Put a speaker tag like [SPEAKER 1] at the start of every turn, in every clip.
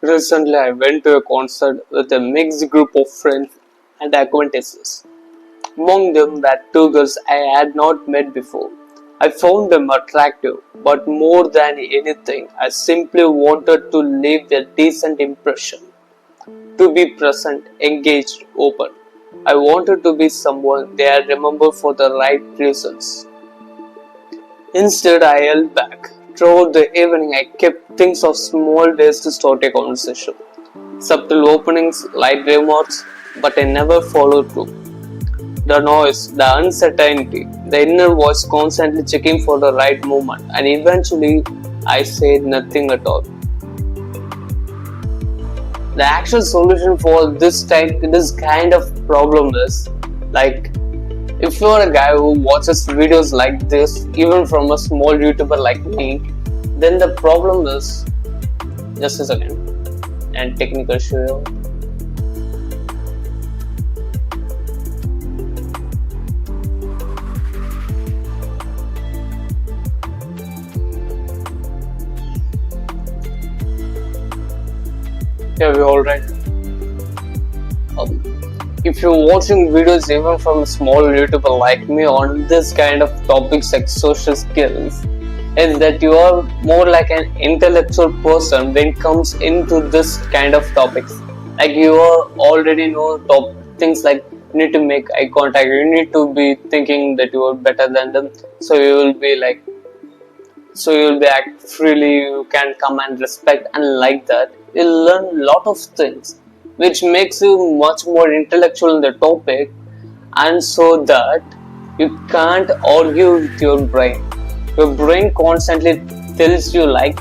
[SPEAKER 1] Recently, I went to a concert with a mixed group of friends and acquaintances. Among them were two girls I had not met before. I found them attractive, but more than anything, I simply wanted to leave a decent impression. To be present, engaged, open. I wanted to be someone they had remembered for the right reasons. Instead, I held back. Throughout the evening, I kept things of small ways to start a conversation. Subtle openings, light remarks, but I never followed through. The noise, the uncertainty, the inner voice constantly checking for the right moment, and eventually I said nothing at all. The actual solution for this kind of problem is like if you're a guy who watches videos like this, even from a small YouTuber like me, then the problem is just a second and technical issue. Yeah, we all right. If you're watching videos even from a small YouTuber like me on this kind of topics like social skills, is that you are more like an intellectual person when it comes into this kind of topics. Like you already know top things like you need to make eye contact, you need to be thinking that you are better than them, so you will be like so you'll be act freely, you can come and respect, and like that you'll learn a lot of things which makes you much more intellectual in the topic, and so that you can't argue with your brain. Your brain constantly tells you like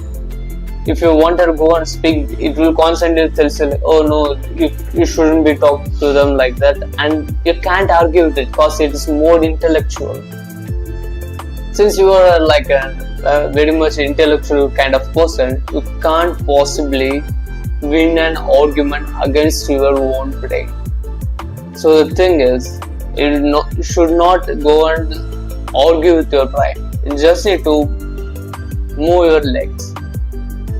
[SPEAKER 1] if you want to go and speak, it will constantly tell you like, oh no, you shouldn't be talking to them like that, and you can't argue with it because it is more intellectual. Since you are like a very much intellectual kind of person, you can't possibly win an argument against your own brain. So the thing is, you should not go and argue with your brain. You just need to move your legs.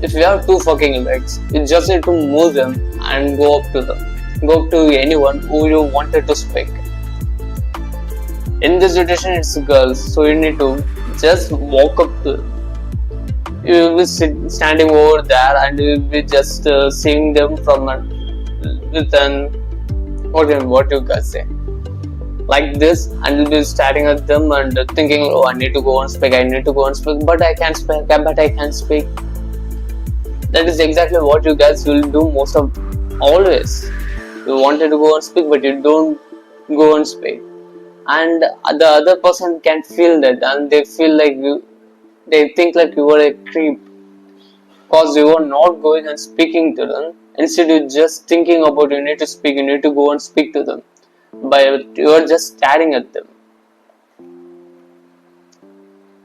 [SPEAKER 1] If you have two fucking legs, you just need to move them and go up to them. Go up to anyone who you wanted to speak. In this situation, it's girls, so you need to just walk up to them. You will be standing over there and you will be just seeing them from with an what you guys say like this, and you'll be staring at them and thinking, oh, I need to go and speak, I need to go and speak, but I can't speak, but I can't speak. That is exactly what you guys will do most of always. You wanted to go and speak, but you don't go and speak, and the other person can feel that, and they feel like they think like you are a creep because you are not going and speaking to them. Instead, you're just thinking about you need to speak, you need to go and speak to them, but you are just staring at them.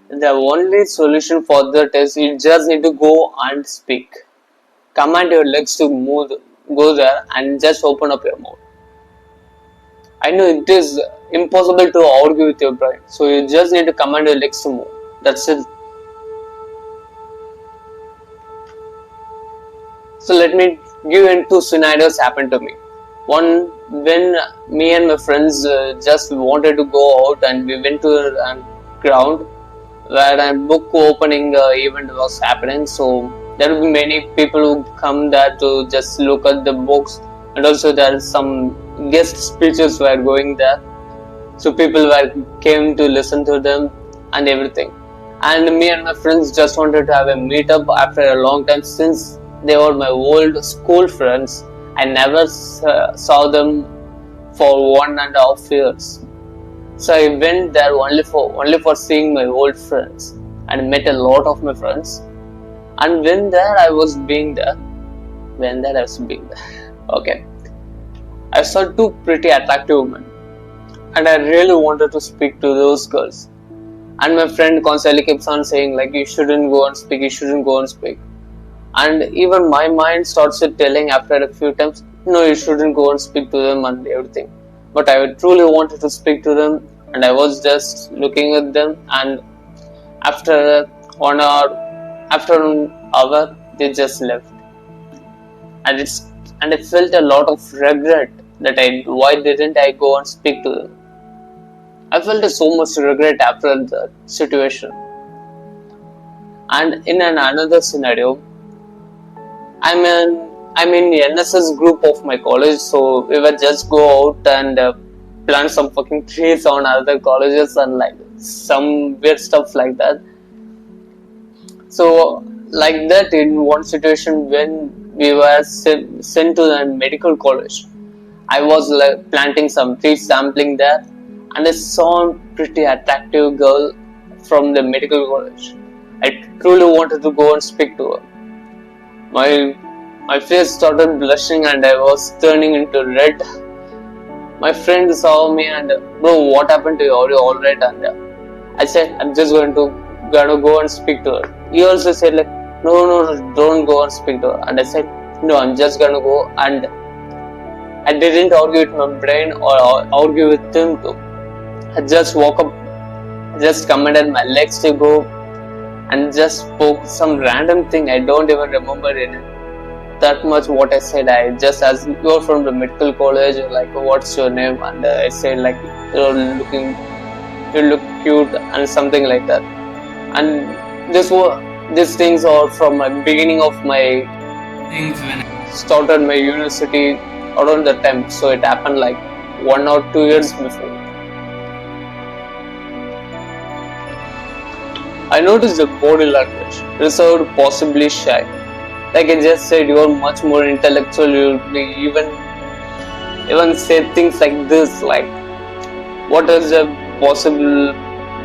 [SPEAKER 1] The only solution for that is you just need to go and speak. Command your legs to move, go there and just open up your mouth. I know it is impossible to argue with your brain, so you just need to command your legs to move. That's it. So let me give you two scenarios happened to me. One, when me and my friends just wanted to go out and we went to a ground where a book opening event was happening. So there will be many people who come there to just look at the books, and also there are some guest speeches were going there. So people came to listen to them and everything. And me and my friends just wanted to have a meetup after a long time, since they were my old school friends. I never saw them for 1.5 years. So I went there only for seeing my old friends and met a lot of my friends. And when there I was being there, okay, I saw two pretty attractive women, and I really wanted to speak to those girls. And my friend constantly keeps on saying like, you shouldn't go and speak, you shouldn't go and speak. And even my mind starts telling after a few times, no, you shouldn't go and speak to them and everything. But I truly wanted to speak to them, and I was just looking at them, and after an hour, they just left. and I felt a lot of regret that why didn't I go and speak to them. I felt so much regret after that situation. And in another scenario, I'm in NSS group of my college, so we would just go out and plant some fucking trees on other colleges and like some weird stuff like that. So like that, in one situation when we were sent to the medical college, I was like planting some trees, sampling there, and I saw a pretty attractive girl from the medical college. I truly wanted to go and speak to her. My my face started blushing and I was turning into red. My friend saw me and bro, what happened to you? Are you alright? And I said, I'm just gonna go and speak to her. He also said like, no, don't go and speak to her. And I said, no, I'm just gonna go. And I didn't argue with my brain or argue with him too. I just woke up, just commanded my legs to go and just spoke some random thing. I don't even remember it that much what I said. I just asked, you're from the medical college, like what's your name? And I said like, you look cute and something like that. And these things are from my beginning of my things when I started my university around that time. So it happened like 1 or 2 years before. I noticed the body language, reserved, possibly shy. Like I just said, you're much more intellectual. You'll be even say things like this, like what is the possible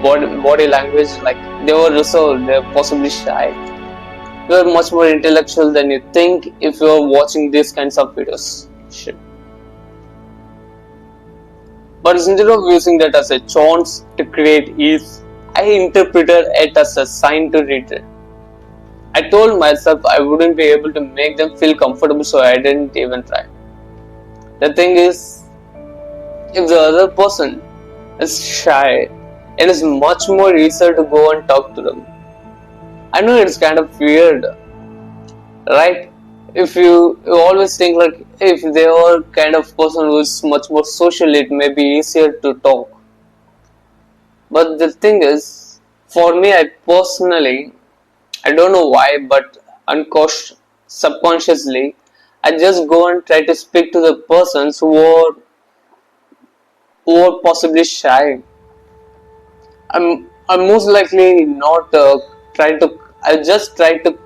[SPEAKER 1] body language? Like they were reserved, they're possibly shy. You're much more intellectual than you think if you're watching these kinds of videos. Shit. But instead of using that as a chance to create ease, I interpreted it as a sign to retreat. I told myself I wouldn't be able to make them feel comfortable, so I didn't even try. The thing is, if the other person is shy, it is much more easier to go and talk to them. I know it's kind of weird, right? If you always think like if they are kind of person who is much more social, it may be easier to talk. But the thing is, for me, I personally, I don't know why, but subconsciously, I just go and try to speak to the persons who are possibly shy. I'm most likely not trying to. I just try to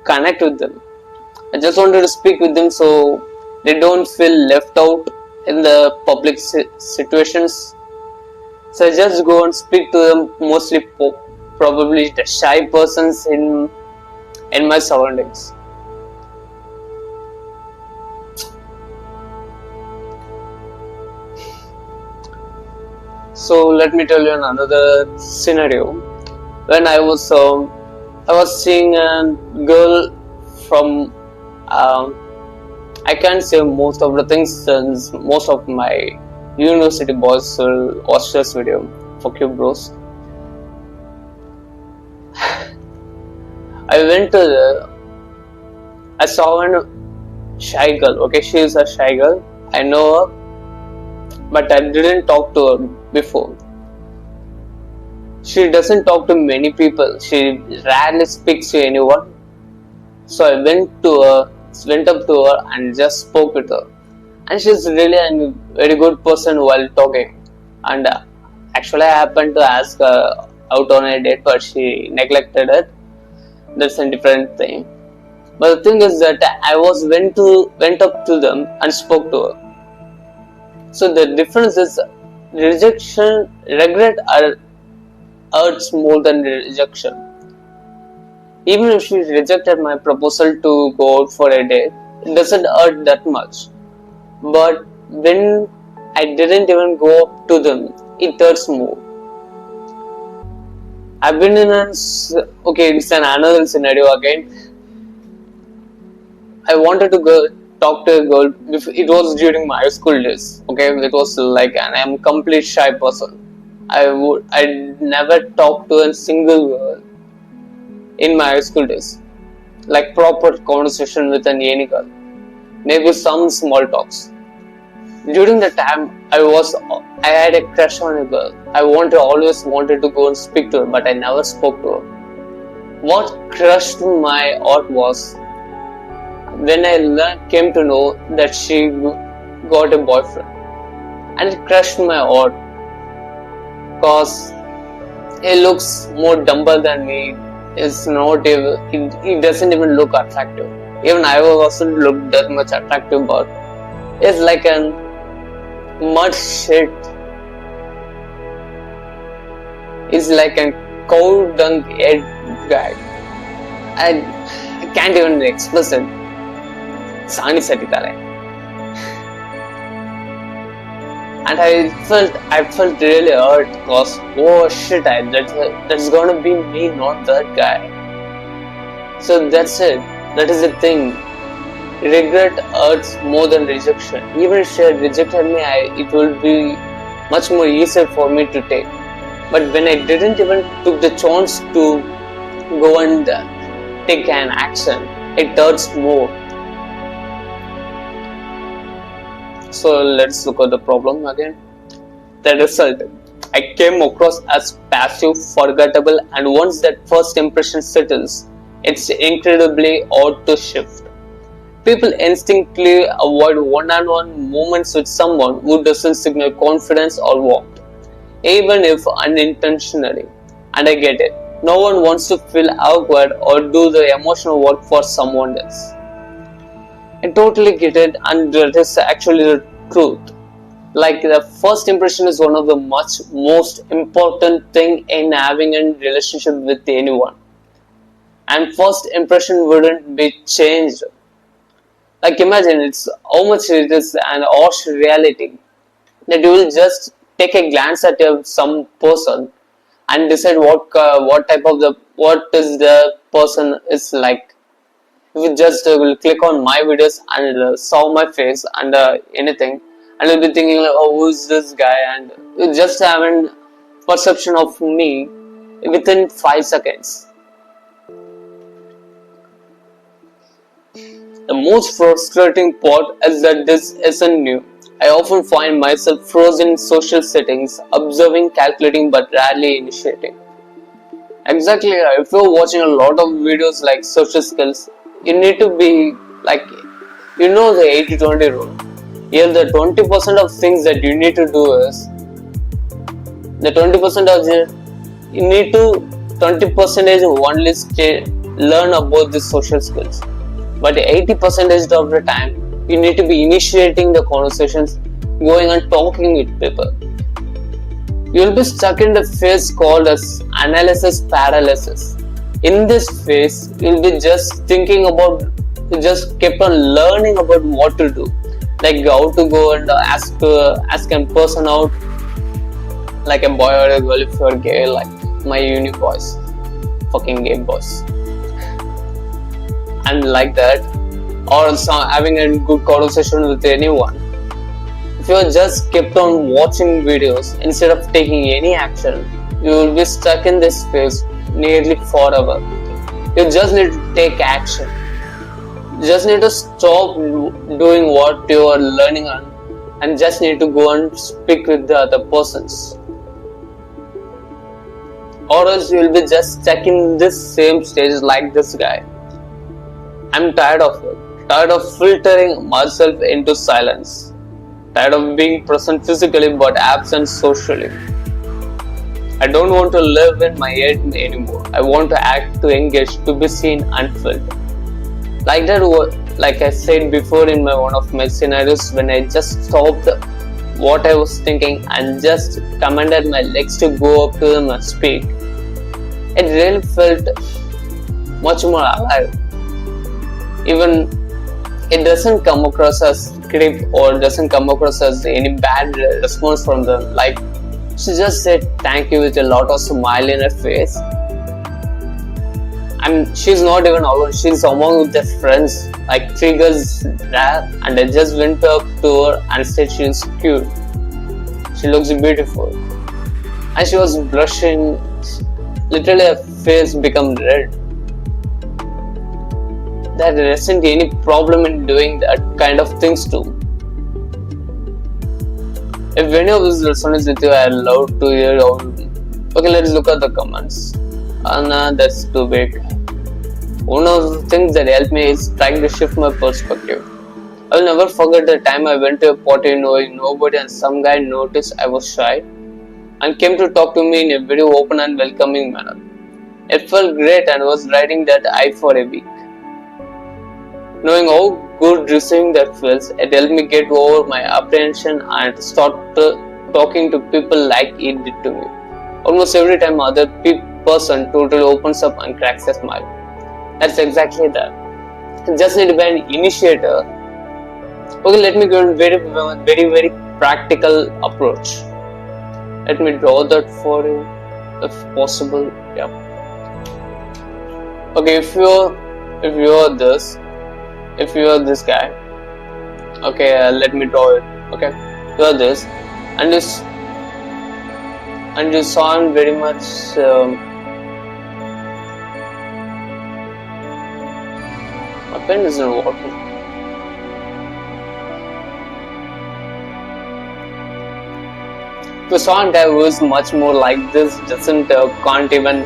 [SPEAKER 1] connect with them. I just wanted to speak with them so they don't feel left out in the public situations. So I just go and speak to them, mostly probably the shy persons in my surroundings. So let me tell you another scenario. When I was seeing a girl from I can't say most of the things since most of my university boys will watch this video for Cube Bros. I saw a shy girl. Okay, she is a shy girl. I know her, but I didn't talk to her before. She doesn't talk to many people. She rarely speaks to anyone. So I went up to her and just spoke with her. And she's really a very good person while talking. And actually, I happened to ask her out on a date, but she neglected it. That's a different thing. But the thing is that I went up to them and spoke to her. So the difference is regret hurts more than rejection. Even if she rejected my proposal to go out for a date, it doesn't hurt that much. But when I didn't even go up to them, it hurts more. I've been in it's another scenario again. I wanted to go talk to a girl. It was during my high school days. Okay, it was like I'm a complete shy person. I never talked to a single girl in my high school days, like proper conversation with any girl. maybe some small talks. During the time I had a crush on a girl. Always wanted to go and speak to her, but I never spoke to her. What crushed my heart was when I came to know that she got a boyfriend, and it crushed my heart because he looks more dumber than me. Is not even he doesn't even look attractive. Even I wasn't look that much attractive, but it's like a mud shit. It's like a cow dung head guy. I can't even express it. Sani Satikale. And I felt really hurt because oh shit, that's gonna be me, not that guy. So that's it. That is the thing. Regret hurts more than rejection. Even if she had rejected me, it would be much more easier for me to take. But when I didn't even took the chance to go and take an action, it hurts more. So let's look at the problem again. The result I came across as passive, forgettable, and once that first impression settles, it's incredibly hard to shift. People instinctively avoid one-on-one moments with someone who doesn't signal confidence or warmth, even if unintentionally. And I get it. No one wants to feel awkward or do the emotional work for someone else. I totally get it, and that is actually the truth. Like the first impression is one of the most important thing in having a relationship with anyone. And first impression wouldn't be changed. Like imagine it's how much it is an harsh reality that you will just take a glance at some person and decide what is the person is like. If you just will click on my videos and saw my face and anything, and you'll be thinking like, oh, who's this guy? And you just have a perception of me within 5 seconds. The most frustrating part is that this isn't new. I often find myself frozen in social settings, observing, calculating, but rarely initiating. Exactly, if you're watching a lot of videos like social skills, you need to be like, the 80-20 rule. Here, the 20% of things that you need to do is, the 20% of the, you need to 20% only learn about the social skills. But 80% of the time, you need to be initiating the conversations, going and talking with people. You'll be stuck in the phase called as analysis paralysis. In this phase, you'll be just thinking about, you just kept on learning about what to do, like how to go and ask a person out, like a boy or a girl if you're gay, like my uni boys, fucking gay boys, and like that, or having a good conversation with anyone. If you just kept on watching videos instead of taking any action, you will be stuck in this phase nearly forever. You just need to take action. You just need to stop doing what you are learning on and just need to go and speak with the other persons. Or else you will be just stuck in this same stage like this guy. I'm tired of it. Tired of filtering myself into silence. Tired of being present physically but absent socially. I don't want to live in my head anymore. I want to act, to engage, to be seen and felt. Like that, like I said before in one of my scenarios, when I just stopped what I was thinking and just commanded my legs to go up to them and speak, it really felt much more alive. Even it doesn't come across as creep or doesn't come across as any bad response from them. Like she just said thank you with a lot of smile in her face. And she's not even alone, she's among with her friends, like 3 girls there, and I just went up to her and said she's cute. She looks beautiful. And she was blushing, literally her face became red. there isn't any problem in doing that kind of things too. If any of this resonates with you, I'd love to hear your. Okay, let's look at the comments. That's too big. One of the things that helped me is trying to shift my perspective. I'll never forget the time I went to a party knowing nobody and some guy noticed I was shy and came to talk to me in a very open and welcoming manner. It felt great and was riding that high for a week. Knowing how good receiving that feels, it helped me get over my apprehension and start talking to people like it did to me. Almost every time other person totally opens up and cracks a smile. That's exactly that. Just need to be an initiator. Okay, let me go very practical approach. Let me draw that for you, if possible. Yeah. Okay, if you're this guy. Okay, let me draw it. Okay, you're this, and you sound very much. My pen isn't working. The song guy who is much more like this can't even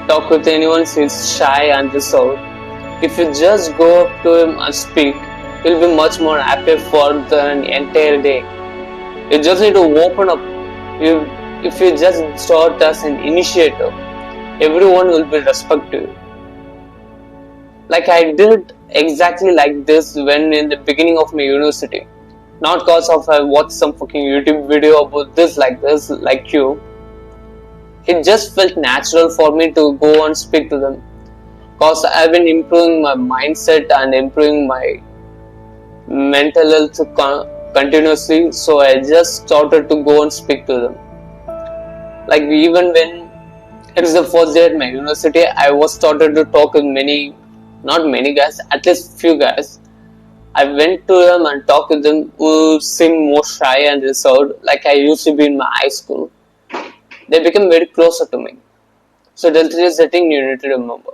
[SPEAKER 1] talk with anyone, he's shy and reserved. If you just go up to him and speak, he'll be much more happy for the entire day. You just need to open up. If you just start as an initiator, everyone will be respectful. Like I did exactly like this when in the beginning of my university. Not because of I watched some fucking YouTube video about this like you. It just felt natural for me to go and speak to them. Because I've been improving my mindset and improving my mental health continuously, so I just started to go and speak to them. Like even when it was the first day at my university, I was started to talk with not many guys, at least few guys. I went to them and talked with them who seemed more shy and reserved, like I used to be in my high school. They became very closer to me. So that is the thing you need to remember.